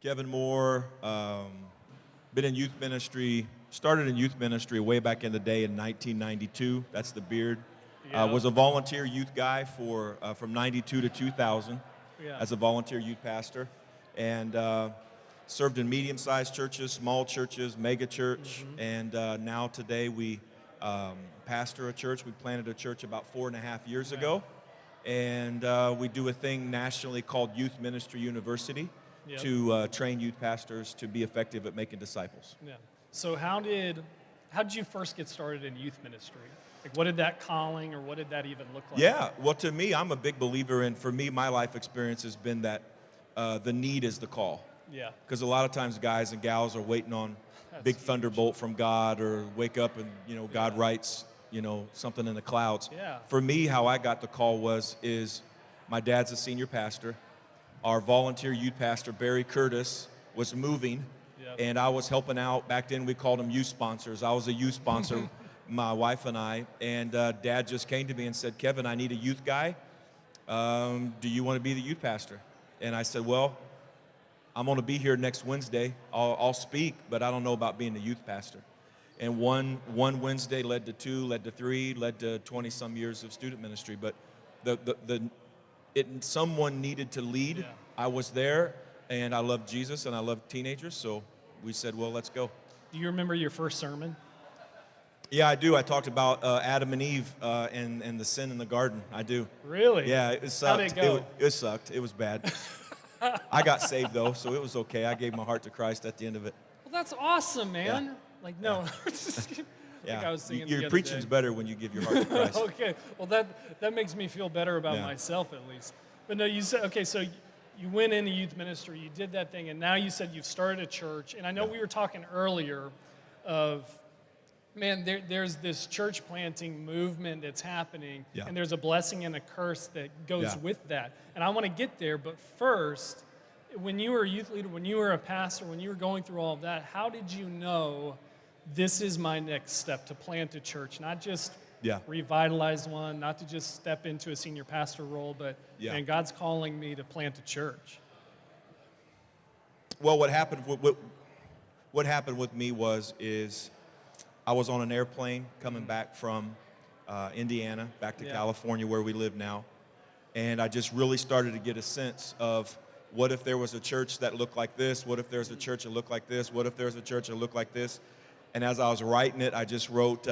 Kevin Moore, been in youth ministry, started in youth ministry way back in the day in 1992. That's the beard. Yeah. Was a volunteer youth guy for from 92 to 2000 Yeah. as a volunteer youth pastor. And served in medium-sized churches, small churches, mega church. And now today we pastor a church. We planted a church about 4.5 years ago. And we do a thing nationally called Youth Ministry University to train youth pastors to be effective at making disciples. Yeah. So how did you first get started in youth ministry? Like, what did that calling, or what did that even look like? Yeah, well, to me, I'm a big believer in, for me, my life experience has been that the need is the call. Yeah. Because a lot of times guys and gals are waiting on big thunderbolt from God, or wake up and, God writes, something in the clouds. Yeah. For me, how I got the call is my dad's a senior pastor. Our volunteer youth pastor, Barry Curtis, was moving, and I was helping out. Back then, we called them youth sponsors. I was a youth sponsor, my wife and I, and Dad just came to me and said, Kevin, I need a youth guy. Do you want to be the youth pastor? And I said, well, I'm going to be here next Wednesday. I'll speak, but I don't know about being the youth pastor. And one Wednesday led to 2, led to 3, led to 20-some years of student ministry. But someone needed to lead. Yeah. I was there, and I loved Jesus, and I loved teenagers, so we said, well, let's go. Do you remember your first sermon? Yeah, I do. I talked about Adam and Eve and the sin in the garden. I do. Really? Yeah, it sucked. How'd it go? It sucked. It was bad. I got saved, though, so it was okay. I gave my heart to Christ at the end of it. Well, that's awesome, man. Yeah. Like, no. Yeah. Like I was singing the Your other preaching's day. better when you give your heart to Christ. Okay. Well, that makes me feel better about myself, at least. But no, you said, okay, so you went into youth ministry, you did that thing, and now you said you've started a church. And I know we were talking earlier of, man, there's this church planting movement that's happening, and there's a blessing and a curse that goes with that. And I want to get there, but first, when you were a youth leader, when you were a pastor, when you were going through all of that, how did you know this is my next step, to plant a church, not just revitalize one, not to just step into a senior pastor role, but man, God's calling me to plant a church? Well, what happened with me is I was on an airplane coming back from Indiana, back to California, where we live now, and I just really started to get a sense of, what if there was a church that looked like this? What if there's a church that looked like this? What if there's a church that looked like this? And as I was writing it, I just wrote,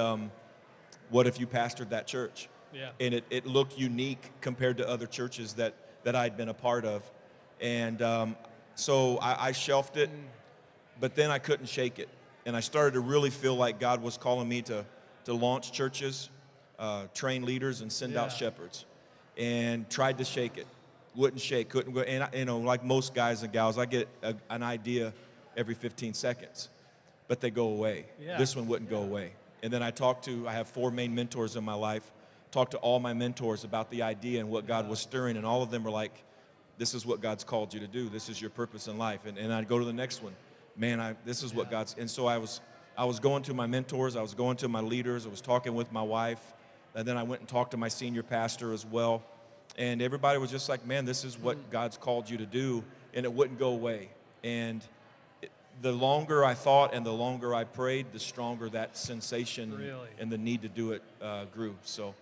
what if you pastored that church? Yeah. And it looked unique compared to other churches that I'd been a part of. And so I shelved it, but then I couldn't shake it. And I started to really feel like God was calling me to launch churches, train leaders, and send out shepherds. And tried to shake it. Wouldn't shake, couldn't go. And like most guys and gals, I get an idea every 15 seconds, but they go away. Yeah. This one wouldn't go away. And then I have 4 main mentors in my life, talked to all my mentors about the idea and what God was stirring, and all of them were like, this is what God's called you to do. This is your purpose in life. And I'd go to the next one. Man, this is what God's, and so I was going to my mentors, I was going to my leaders, I was talking with my wife, and then I went and talked to my senior pastor as well. And everybody was just like, man, this is what God's called you to do, and it wouldn't go away. And the longer I thought and the longer I prayed, the stronger that sensation and the need to do it grew. So,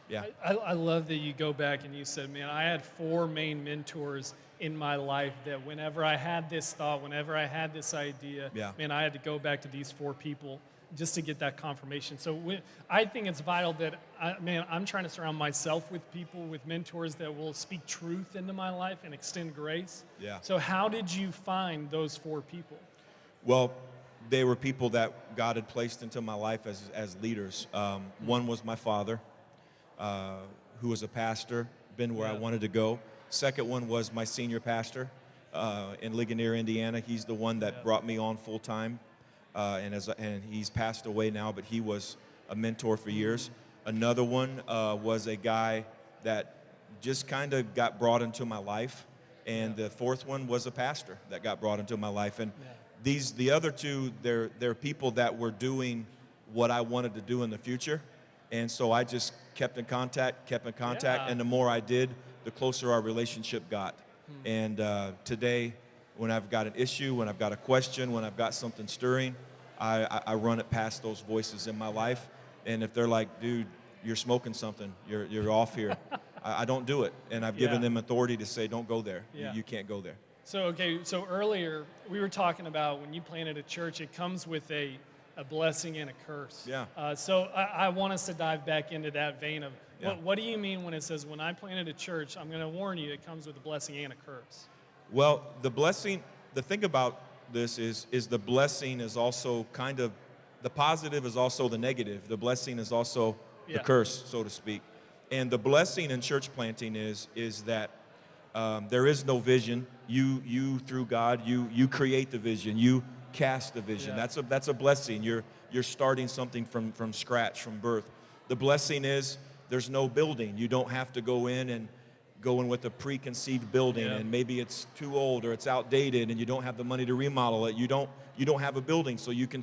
yeah. I love that you go back and you said, man, I had 4 main mentors in my life that whenever I had this thought, whenever I had this idea, man, I had to go back to these 4 people just to get that confirmation. So I think it's vital that, I'm trying to surround myself with people, with mentors that will speak truth into my life and extend grace. Yeah. So how did you find those 4 people? Well, they were people that God had placed into my life as leaders. One was my father, who was a pastor, been where I wanted to go. Second one was my senior pastor in Ligonier, Indiana. He's the one that brought me on full time. And he's passed away now, but he was a mentor for years. Another one was a guy that just kind of got brought into my life, and the fourth one was a pastor that got brought into my life. And the other 2, they're people that were doing what I wanted to do in the future, and so I just kept in contact, and the more I did, the closer our relationship got. And today, When I've got an issue, when I've got a question, when I've got something stirring, I run it past those voices in my life. And if they're like, dude, you're smoking something, you're off here, I don't do it. And I've given them authority to say, don't go there. You can't go there. So, okay, so earlier we were talking about when you planted a church, it comes with a blessing and a curse. Yeah. So I want us to dive back into that vein of what do you mean when it says, when I planted a church, I'm going to warn you, it comes with a blessing and a curse? Well, the blessing, the thing about this is the blessing is also kind of, the positive is also the negative. The blessing is also the curse, so to speak. And the blessing in church planting is that there is no vision. You through God, you create the vision. You cast the vision. That's a blessing. You're starting something from scratch, from birth. The blessing is there's no building. You don't have to go in with a preconceived building, and maybe it's too old or it's outdated, and you don't have the money to remodel it. You don't have a building, so you can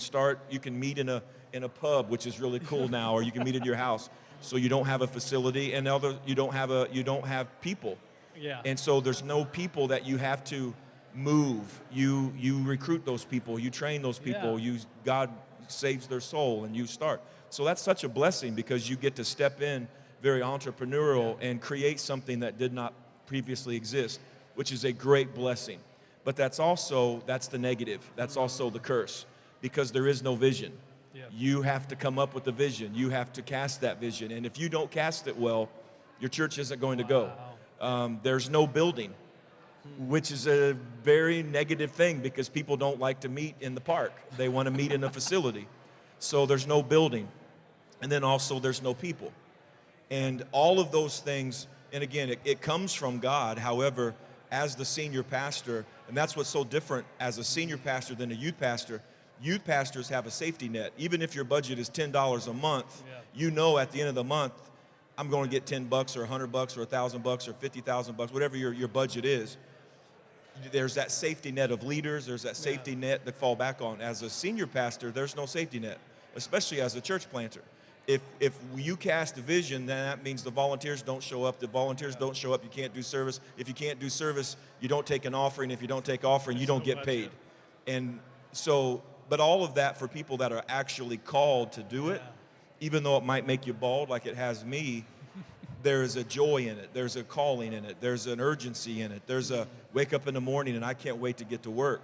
meet in a pub, which is really cool now, or you can meet at your house. So you don't have a facility, and you don't have people. Yeah. And so there's no people that you have to move. You recruit those people, you train those people, God saves their soul, and you start. So that's such a blessing because you get to step in very entrepreneurial and create something that did not previously exist, which is a great blessing. But that's the negative. That's also the curse, because there is no vision. Yeah. You have to come up with the vision. You have to cast that vision. And if you don't cast it well, your church isn't going to go. There's no building, which is a very negative thing because people don't like to meet in the park. They want to meet in a facility. So there's no building. And then also there's no people. And all of those things, and again, it comes from God. However, as the senior pastor, and that's what's so different as a senior pastor than a youth pastors have a safety net. Even if your budget is $10 a month, you know at the end of the month, I'm going to get $10 or $100 or $1,000 or $50,000, whatever your budget is. There's that safety net of leaders. There's that safety net to fall back on. As a senior pastor, there's no safety net, especially as a church planter. If you cast a vision, then that means the volunteers don't show up. The volunteers don't show up, you can't do service. If you can't do service, you don't take an offering. If you don't take offering, you don't get paid. And so, but all of that for people that are actually called to do it, even though it might make you bald like it has me, there is a joy in it. There's a calling in it. There's an urgency in it. There's a wake up in the morning and I can't wait to get to work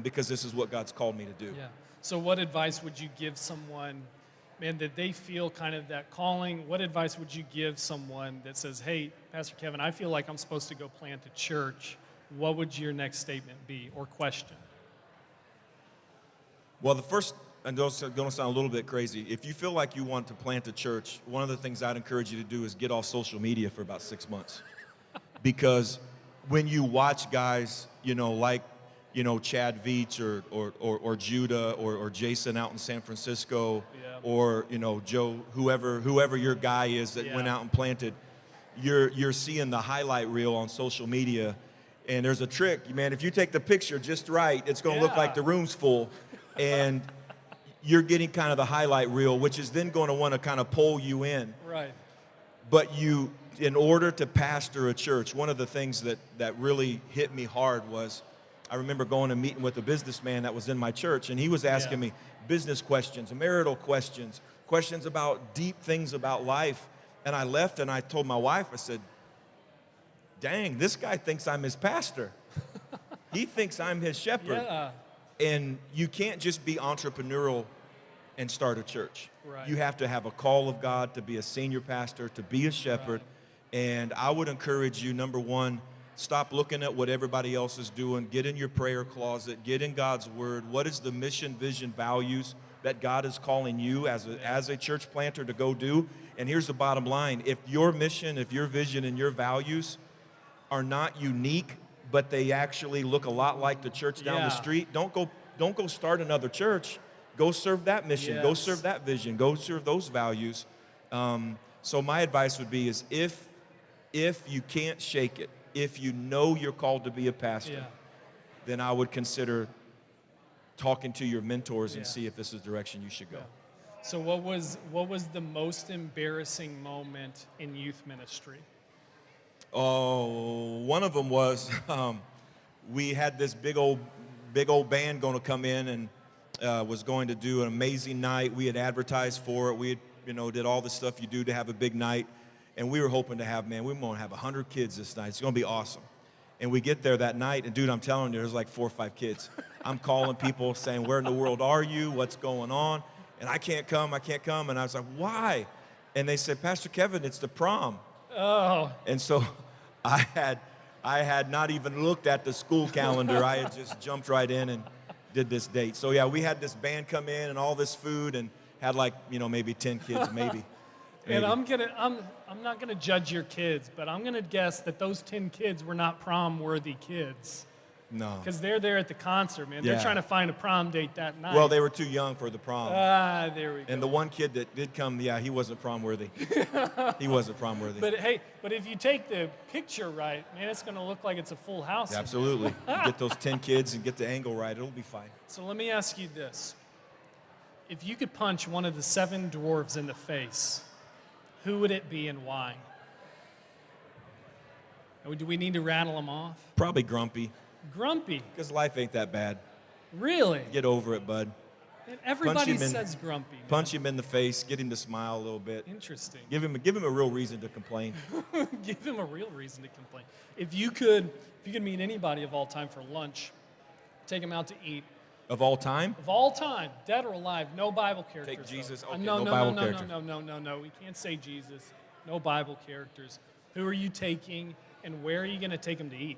because this is what God's called me to do. Yeah. So what advice would you give someone, man, that they feel kind of that calling? What advice would you give someone that says, hey, Pastor Kevin, I feel like I'm supposed to go plant a church. What would your next statement be or question? Well, the first, and it's going to sound a little bit crazy, if you feel like you want to plant a church, one of the things I'd encourage you to do is get off social media for about 6 months. Because when you watch guys, like, Chad Veach or Judah or Jason out in San Francisco or, Joe, whoever your guy is that went out and planted, you're seeing the highlight reel on social media. And there's a trick, man, if you take the picture just right, it's going to look like the room's full. And you're getting kind of the highlight reel, which is then going to want to kind of pull you in. Right. But in order to pastor a church, one of the things that really hit me hard was, I remember going and meeting with a businessman that was in my church, and he was asking me business questions, marital questions, questions about deep things about life. And I left and I told my wife, I said, dang, this guy thinks I'm his pastor. He thinks I'm his shepherd. Yeah. And you can't just be entrepreneurial and start a church. Right. You have to have a call of God to be a senior pastor, to be a shepherd. Right. And I would encourage you, number one, stop looking at what everybody else is doing. Get in your prayer closet. Get in God's word. What is the mission, vision, values that God is calling you as a church planter to go do? And here's the bottom line. If your mission, if your vision, and your values are not unique, but they actually look a lot like the church down the street, don't go start another church. Go serve that mission. Yes. Go serve that vision. Go serve those values. So my advice would be is if you can't shake it, if you know you're called to be a pastor, then I would consider talking to your mentors and see if this is the direction you should go. So what was the most embarrassing moment in youth ministry? Oh, one of them was we had this big old band going to come in and was going to do an amazing night. We had advertised for it. We had, did all the stuff you do to have a big night. And we were hoping to have, we're going to have 100 kids this night. It's going to be awesome. And we get there that night, and dude, I'm telling you, there's like 4 or 5 kids. I'm calling people saying, where in the world are you? What's going on? And I can't come. And I was like, why? And they said, Pastor Kevin, it's the prom. Oh. And so I had not even looked at the school calendar. I had just jumped right in and did this date. So yeah, we had this band come in and all this food and had like, maybe 10 kids, maybe. And I'm not gonna judge your kids, but I'm gonna guess that those 10 kids were not prom-worthy kids. No. Because they're there at the concert, man. They're Yeah. trying to find a prom date that night. Well, they were too young for the prom. There we go. And the one kid that did come, yeah, he wasn't prom-worthy. He wasn't prom-worthy. But hey, if you take the picture right, man, it's gonna look like it's a full house. Yeah, absolutely. You get those 10 kids and get the angle right, it'll be fine. So let me ask you this. If you could punch one of the 7 dwarves in the face, who would it be and why? Do we need to rattle them off? Probably Grumpy, Grumpy. because life ain't that bad. Really? Get over it, bud. And everybody him in- says grumpy. Man. Punch him in the face, get him to smile a little bit. Interesting. Give him a real reason to complain. Give him a real reason to complain. If you could meet anybody of all time for lunch, take them out to eat. Of all time? Of all time, dead or alive, no Bible characters. Take Jesus. though. Okay, no, no Bible no, character. No. We can't say Jesus. No Bible characters. Who are you taking, and where are you going to take them to eat?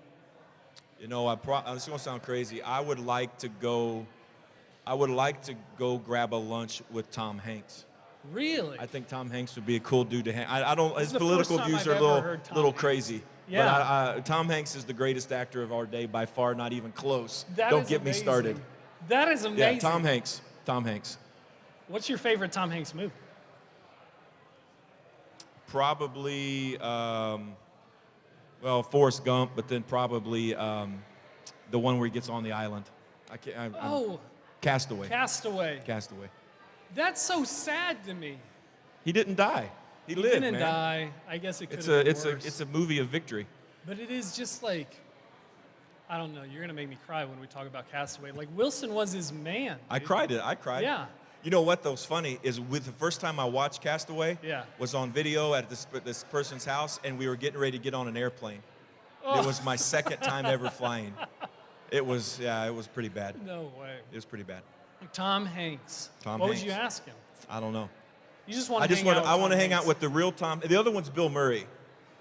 This is gonna sound crazy. I would like to go grab a lunch with Tom Hanks. Really? I think Tom Hanks would be a cool dude to hang. I don't. This His is the political first time views I've are a ever little heard Tom little Hanks. crazy. Yeah. But Tom Hanks is the greatest actor of our day by far. Not even close. That Don't is get me amazing. started. That is amazing. Yeah, Tom Hanks. Tom Hanks. What's your favorite Tom Hanks movie? Probably, Forrest Gump, but then probably the one where he gets on the island. Castaway. Castaway. Castaway. That's so sad to me. He didn't die. He lived, didn't man. die. I guess it could It's have a been it's worse. a it's a movie of victory. But it is just like, I don't know. You're gonna make me cry when we talk about Castaway. Like Wilson was his man. I dude. cried. Yeah. You know what, though, is funny is with the first time I watched Castaway Yeah. was on video at this person's house, and we were getting ready to get on an airplane. Oh. It was my second time ever flying. It was pretty bad. No way. It was pretty bad. Tom Hanks. Tom what Hanks. would you ask him? I don't know. You just want I to just hang want out. I want to Tom hang out Hanks? with the real Tom. The other one's Bill Murray.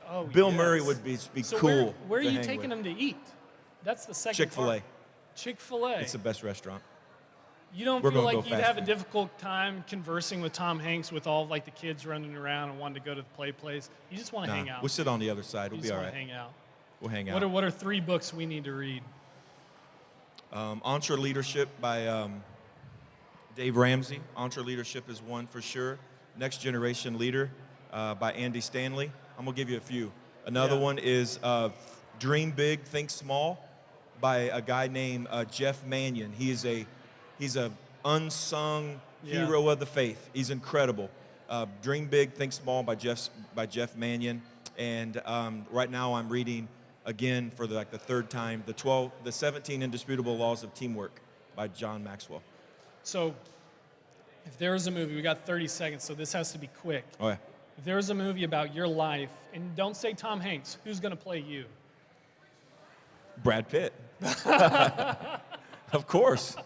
Oh, Bill yes. Murray would be So cool. Where are to you hang taking with. him to eat? That's the second Chick-fil-A. part. Chick-fil-A. It's the best restaurant. You don't We're feel gonna like go you'd fast have a food. difficult time conversing with Tom Hanks with all like the kids running around and wanting to go to the play place? You just want to hang out. We'll sit on the other side. You We'll just be all want to right. hang out. We'll hang out. What are 3 books we need to read? Entre Leadership by Dave Ramsey. Entre Leadership is one for sure. Next Generation Leader by Andy Stanley. I'm going to give you a few. Another Yeah. one is Dream Big, Think Small by a guy named Jeff Manion. He's a unsung Yeah. hero of the faith. He's incredible. Dream Big, Think Small by Jeff Manion. And right now I'm reading again for the 3rd time, the 17 Indisputable Laws of Teamwork by John Maxwell. So, if there was a movie, we got 30 seconds, so this has to be quick. Oh yeah. If there was a movie about your life, and don't say Tom Hanks, who's going to play you? Brad Pitt. Of course.